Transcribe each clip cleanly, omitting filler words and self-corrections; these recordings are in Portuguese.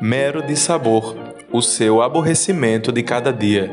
Mero de sabor, o seu aborrecimento de cada dia.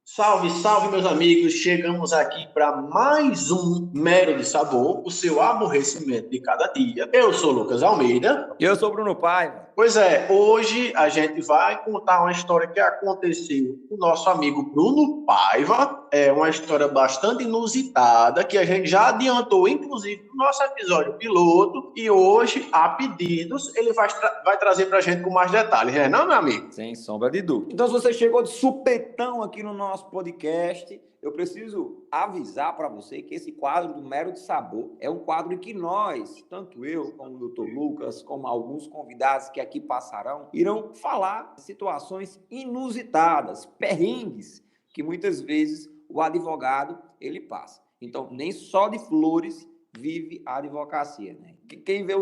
Salve, salve, meus amigos! Chegamos aqui para mais um Mero de Sabor, o seu aborrecimento de cada dia. Eu sou Lucas Almeida. E eu sou Bruno Paiva. Pois é, hoje a gente vai contar uma história que aconteceu com o nosso amigo Bruno Paiva. É uma história bastante inusitada, que a gente já adiantou, inclusive, no nosso episódio piloto. E hoje, a pedidos, ele vai trazer para a gente com mais detalhes, não, meu amigo? Sem sombra de dúvida. Então, se você chegou de supetão aqui no nosso podcast, eu preciso avisar para você que esse quadro do Mero de Sabor é um quadro em que nós, tanto eu como o Dr. Lucas, como alguns convidados que aqui passarão, irão falar de situações inusitadas, perrengues, que muitas vezes o advogado ele passa. Então, nem só de flores vive a advocacia, né? Quem vê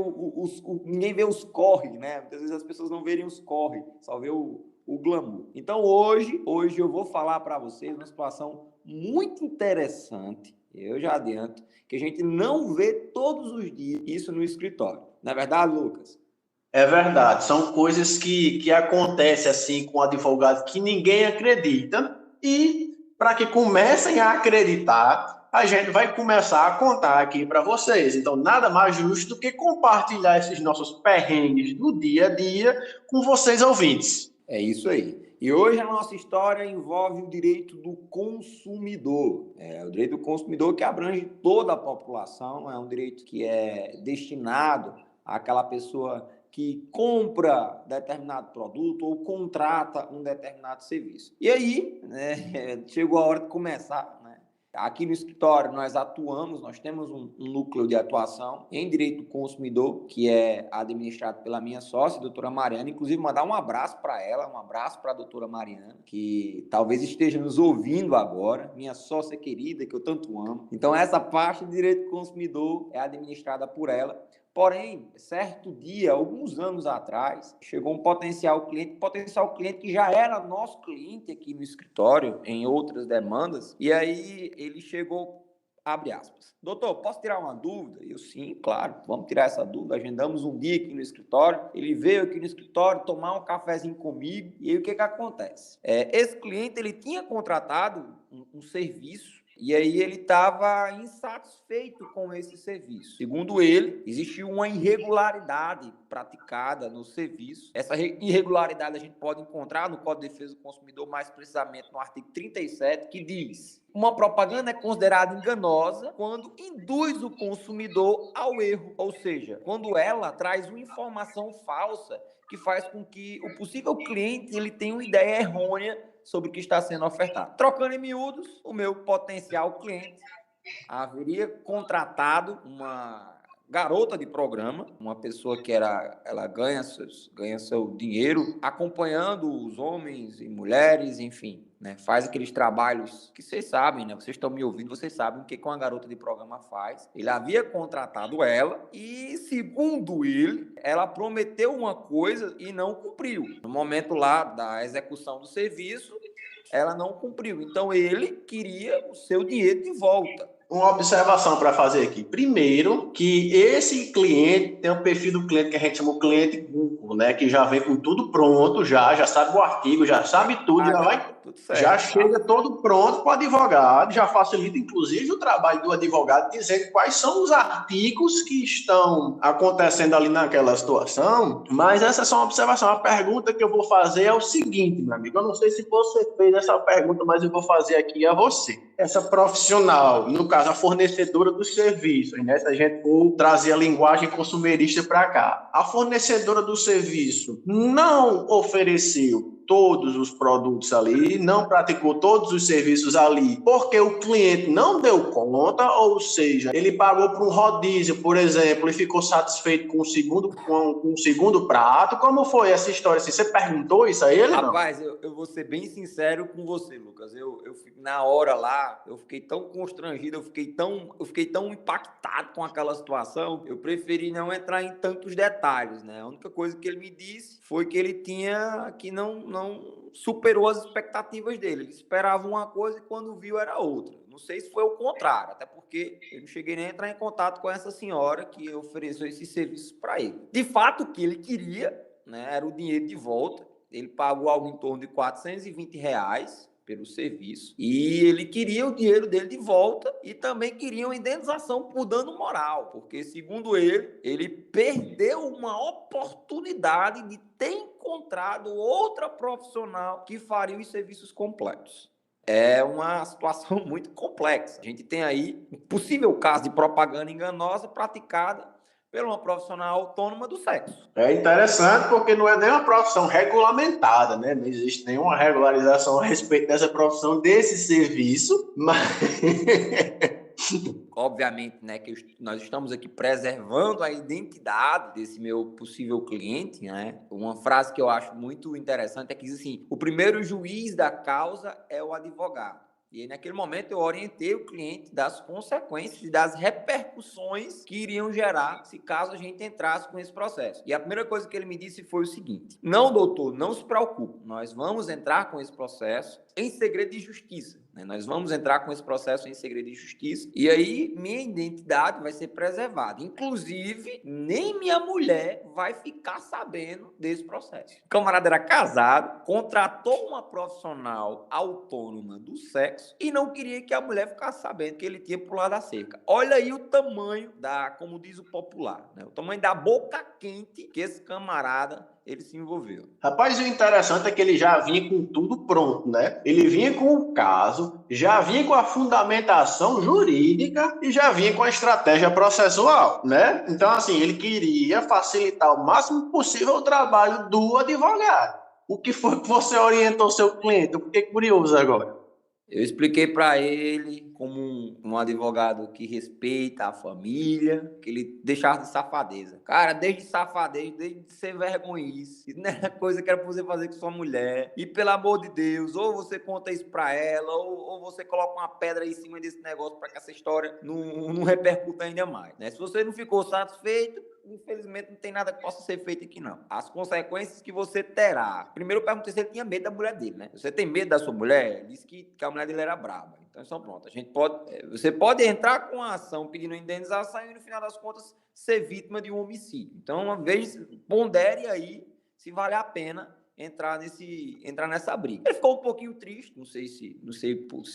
ninguém vê os corre, né? Muitas vezes as pessoas não verem os corre, só vê o glamour. Então, hoje eu vou falar para vocês uma situação muito interessante, eu já adianto, que a gente não vê todos os dias isso no escritório. Não é verdade, Lucas? É verdade, são coisas que acontecem assim com advogados que ninguém acredita, e para que comecem a acreditar, a gente vai começar a contar aqui para vocês. Então, nada mais justo do que compartilhar esses nossos perrengues do dia a dia com vocês ouvintes. É isso aí. E hoje a nossa história envolve o direito do consumidor. O direito do consumidor que abrange toda a população, é um direito que é destinado àquela pessoa que compra determinado produto ou contrata um determinado serviço. E aí, chegou a hora de começar, né? Aqui no escritório nós atuamos, nós temos um núcleo de atuação em direito do consumidor, que é administrado pela minha sócia, a doutora Mariana. Inclusive, mandar um abraço para ela, um abraço para a doutora Mariana, que talvez esteja nos ouvindo agora, minha sócia querida, que eu tanto amo. Então, essa parte de direito do consumidor é administrada por ela. Porém, certo dia, alguns anos atrás, chegou um potencial cliente que já era nosso cliente aqui no escritório, em outras demandas, e aí ele chegou, abre aspas, doutor, posso tirar uma dúvida? Eu, sim, claro, vamos tirar essa dúvida. Agendamos um dia aqui no escritório, ele veio aqui no escritório tomar um cafezinho comigo, e aí o que acontece? Esse cliente, ele tinha contratado um serviço, e aí ele estava insatisfeito com esse serviço. Segundo ele, existiu uma irregularidade praticada no serviço. Essa irregularidade a gente pode encontrar no Código de Defesa do Consumidor, mais precisamente no artigo 37, que diz: uma propaganda é considerada enganosa quando induz o consumidor ao erro, ou seja, quando ela traz uma informação falsa que faz com que o possível cliente ele tenha uma ideia errônea sobre o que está sendo ofertado. Trocando em miúdos, o meu potencial cliente haveria contratado uma garota de programa, uma pessoa que ela ganha seu dinheiro acompanhando os homens e mulheres, enfim, né? Faz aqueles trabalhos que vocês sabem, né? Vocês estão me ouvindo, vocês sabem o que uma garota de programa faz. Ele havia contratado ela e, segundo ele, ela prometeu uma coisa e não cumpriu. No momento lá da execução do serviço, ela não cumpriu. Então, ele queria o seu dinheiro de volta. Uma observação para fazer aqui. Primeiro, que esse cliente tem um perfil do cliente que a gente chama o cliente Google, né? Que já vem com tudo pronto, já sabe o artigo, já sabe tudo, já chega todo pronto para o advogado, já facilita, inclusive, o trabalho do advogado, dizendo quais são os artigos que estão acontecendo ali naquela situação. Mas essa é só uma observação. A pergunta que eu vou fazer é o seguinte, meu amigo. Eu não sei se você fez essa pergunta, mas eu vou fazer aqui a você. Essa profissional, no caso, a fornecedora dos serviços, né? Se a gente for trazer a linguagem consumerista para cá, a fornecedora do serviço não ofereceu todos os produtos ali, não praticou todos os serviços ali, porque o cliente não deu conta, ou seja, ele pagou por um rodízio, por exemplo, e ficou satisfeito com o segundo prato. Como foi essa história? Assim, você perguntou isso a ele? Rapaz, eu vou ser bem sincero com você, Lucas. Eu na hora lá, eu fiquei tão constrangido, eu fiquei tão impactado com aquela situação, eu preferi não entrar em tantos detalhes, né? A única coisa que ele me disse foi que ele tinha que não não superou as expectativas dele. Ele esperava uma coisa e quando viu era outra. Não sei se foi o contrário, até porque eu não cheguei nem a entrar em contato com essa senhora que ofereceu esse serviço para ele. De fato, o que ele queria, né, era o dinheiro de volta. Ele pagou algo em torno de R$ 420 pelo serviço, e ele queria o dinheiro dele de volta e também queria uma indenização por dano moral, porque, segundo ele perdeu uma oportunidade de ter encontrado outra profissional que faria os serviços completos. É uma situação muito complexa. A gente tem aí um possível caso de propaganda enganosa praticada por uma profissional autônoma do sexo. É interessante porque não é nem uma profissão regulamentada, né? Não existe nenhuma regularização a respeito dessa profissão, desse serviço, mas... Obviamente, né, que nós estamos aqui preservando a identidade desse meu possível cliente, né? Uma frase que eu acho muito interessante é que diz assim: o primeiro juiz da causa é o advogado. E aí, naquele momento, eu orientei o cliente das consequências e das repercussões que iriam gerar se caso a gente entrasse com esse processo. E a primeira coisa que ele me disse foi o seguinte: não, doutor, não se preocupe, nós vamos entrar com esse processo em segredo de justiça. Nós vamos entrar com esse processo em segredo de justiça e aí minha identidade vai ser preservada. Inclusive, nem minha mulher vai ficar sabendo desse processo. O camarada era casado, contratou uma profissional autônoma do sexo e não queria que a mulher ficasse sabendo que ele tinha pulado a cerca. Olha aí o tamanho como diz o popular, né? O tamanho da boca quente que esse camarada ele se envolveu. Rapaz, o interessante é que ele já vinha com tudo pronto, né? Ele vinha com o caso, já vinha com a fundamentação jurídica e já vinha com a estratégia processual, né? Então, assim, ele queria facilitar o máximo possível o trabalho do advogado. O que foi que você orientou seu cliente? Eu fiquei curioso agora. Eu expliquei para ele como um advogado que respeita a família, que ele deixava de safadeza. Cara, desde safadeza, desde ser vergonhice, isso não é coisa que era pra você fazer com sua mulher. E pelo amor de Deus, ou você conta isso para ela, ou você coloca uma pedra aí em cima desse negócio para que essa história não repercuta ainda mais, né? Se você não ficou satisfeito, infelizmente não tem nada que possa ser feito aqui, não. As consequências que você terá. Primeiro eu perguntei se ele tinha medo da mulher dele, né? Você tem medo da sua mulher? Ele disse que a mulher dele era braba. Então, pronto. Você pode entrar com a ação pedindo indenização e, no final das contas, ser vítima de um homicídio. Então, uma vez, pondere aí se vale a pena entrar nessa briga. Ele ficou um pouquinho triste, não sei se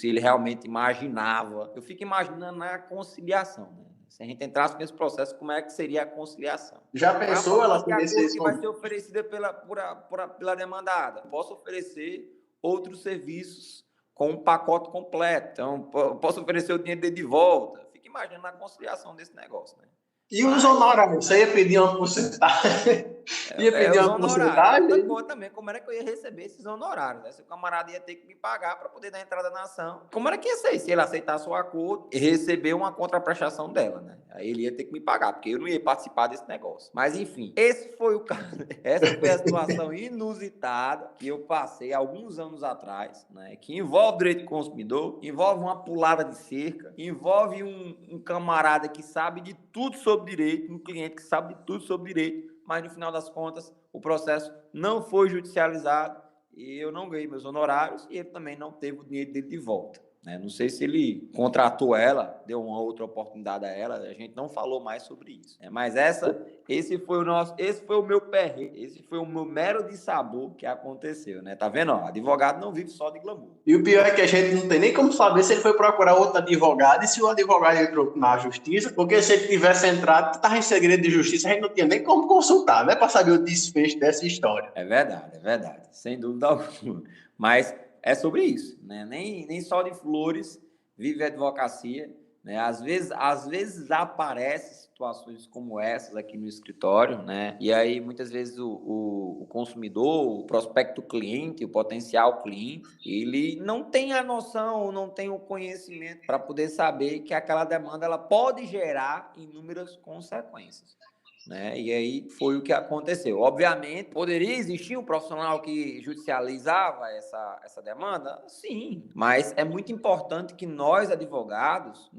ele realmente imaginava. Eu fico imaginando na conciliação, né? Se a gente entrasse nesse processo, como é que seria a conciliação? Já pensou ela poder ser que vai ser oferecida pela demandada? Posso oferecer outros serviços com um pacote completo. Então, posso oferecer o dinheiro dele de volta. Fica imaginando a conciliação desse negócio, né? E os honorários? Você ia pedir uma porcentagem? Ia pedir uma porcentagem? Outra coisa também, como era que eu ia receber esses honorários? Né? Se o camarada ia ter que me pagar para poder dar entrada na ação, como era que ia ser? Se ele aceitasse o acordo e receber uma contraprestação dela, né? Aí ele ia ter que me pagar, porque eu não ia participar desse negócio. Mas, enfim, esse foi o caso. Essa foi a situação inusitada que eu passei alguns anos atrás, né? Que envolve direito do consumidor, envolve uma pulada de cerca, envolve um camarada que sabe de tudo sobre direito, um cliente que sabe de tudo sobre direito, mas no final das contas o processo não foi judicializado e eu não ganhei meus honorários e ele também não teve o dinheiro dele de volta. Né? Não sei se ele contratou ela, deu uma outra oportunidade a ela, a gente não falou mais sobre isso. Né? Mas esse foi o meu perrengue, esse foi o meu mero de sabor que aconteceu. Né? Tá vendo? Ó, advogado não vive só de glamour. E o pior é que a gente não tem nem como saber se ele foi procurar outro advogado e se o advogado entrou na justiça, porque se ele tivesse entrado, estava em segredo de justiça, a gente não tinha nem como consultar, né, para saber o desfecho dessa história. É verdade, sem dúvida alguma. Mas é sobre isso, né? Nem só de flores vive a advocacia, né? Às vezes aparecem situações como essas aqui no escritório, né? E aí muitas vezes o consumidor, o prospecto cliente, o potencial cliente, ele não tem a noção, não tem o conhecimento para poder saber que aquela demanda ela pode gerar inúmeras consequências. Né? E aí foi o que aconteceu. Obviamente, poderia existir um profissional que judicializava essa demanda? Sim, mas é muito importante que nós, advogados,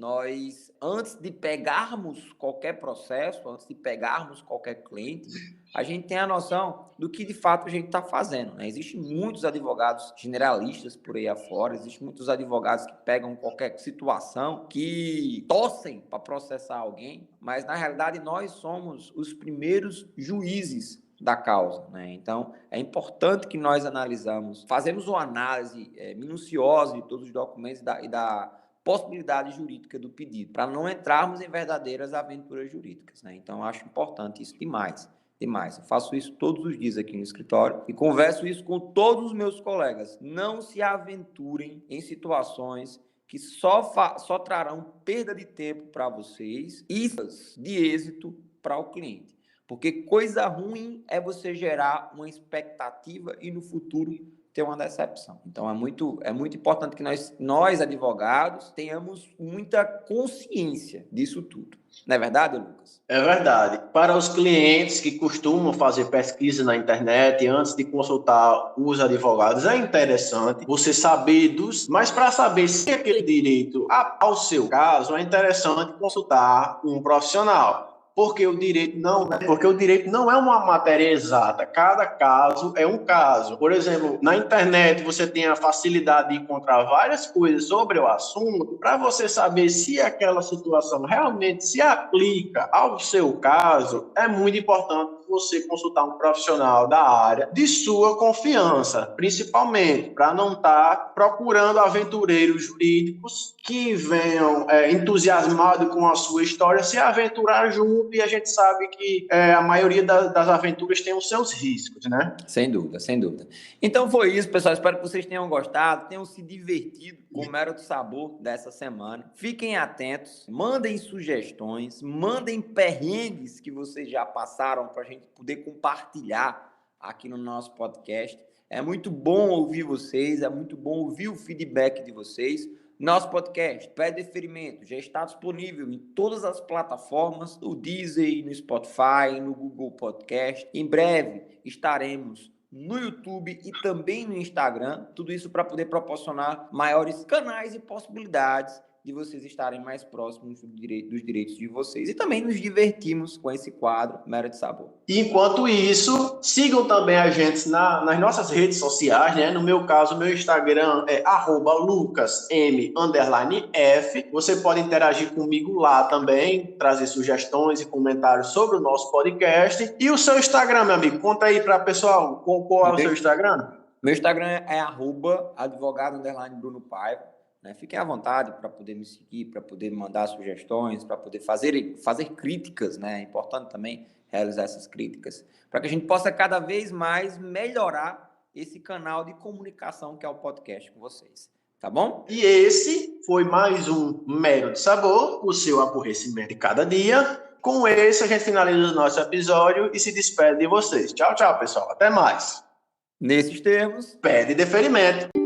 antes de pegarmos qualquer processo, antes de pegarmos qualquer cliente, a gente tem a noção do que de fato a gente está fazendo, né? Existem muitos advogados generalistas por aí afora, existem muitos advogados que pegam qualquer situação, que torcem para processar alguém, mas na realidade nós somos os primeiros juízes da causa, né? Então, é importante que nós fazemos uma análise minuciosa de todos os documentos e da possibilidade jurídica do pedido, para não entrarmos em verdadeiras aventuras jurídicas, né? Então, eu acho importante isso demais. Eu faço isso todos os dias aqui no escritório e converso isso com todos os meus colegas. Não se aventurem em situações que só trarão perda de tempo para vocês e de êxito para o cliente. Porque coisa ruim é você gerar uma expectativa e no futuro ter uma decepção. Então, é muito importante que nós, advogados, tenhamos muita consciência disso tudo. Não é verdade, Lucas? É verdade. Para os clientes que costumam fazer pesquisa na internet antes de consultar os advogados, é interessante você saber mas para saber se aquele direito ao seu caso, é interessante consultar um profissional. Porque o direito não é uma matéria exata. Cada caso é um caso. Por exemplo, na internet você tem a facilidade de encontrar várias coisas sobre o assunto. Para você saber se aquela situação realmente se aplica ao seu caso, é muito importante você consultar um profissional da área de sua confiança, principalmente para não estar procurando aventureiros jurídicos que venham entusiasmados com a sua história se aventurar junto, e a gente sabe que a maioria das aventuras tem os seus riscos, né? Sem dúvida, sem dúvida. Então foi isso, pessoal. Espero que vocês tenham gostado, tenham se divertido com o Mero do Sabor dessa semana. Fiquem atentos, mandem sugestões, mandem perrengues que vocês já passaram para a gente poder compartilhar aqui no nosso podcast. É muito bom ouvir vocês, é muito bom ouvir o feedback de vocês. Nosso podcast, Pé Deferimento, já está disponível em todas as plataformas, no Deezer, no Spotify, no Google Podcast. Em breve estaremos no YouTube e também no Instagram. Tudo isso para poder proporcionar maiores canais e possibilidades de vocês estarem mais próximos dos direitos de vocês. E também nos divertimos com esse quadro Mero de Sabor. Enquanto isso, sigam também a gente nas nossas redes sociais, né? No meu caso, meu Instagram é @lucasm_f. Você pode interagir comigo lá também, trazer sugestões e comentários sobre o nosso podcast. E o seu Instagram, meu amigo? Conta aí para o pessoal qual é o seu Instagram. Meu Instagram é @advogado_Bruno Paiva. Né? Fiquem à vontade para poder me seguir, para poder mandar sugestões, para poder fazer críticas, né? É importante também realizar essas críticas, para que a gente possa cada vez mais melhorar esse canal de comunicação que é o podcast com vocês. Tá bom? E esse foi mais um Mero de Sabor, o seu aborrecimento de cada dia. Com esse, a gente finaliza o nosso episódio e se despede de vocês. Tchau, tchau, pessoal. Até mais. Nesses termos, Pede deferimento.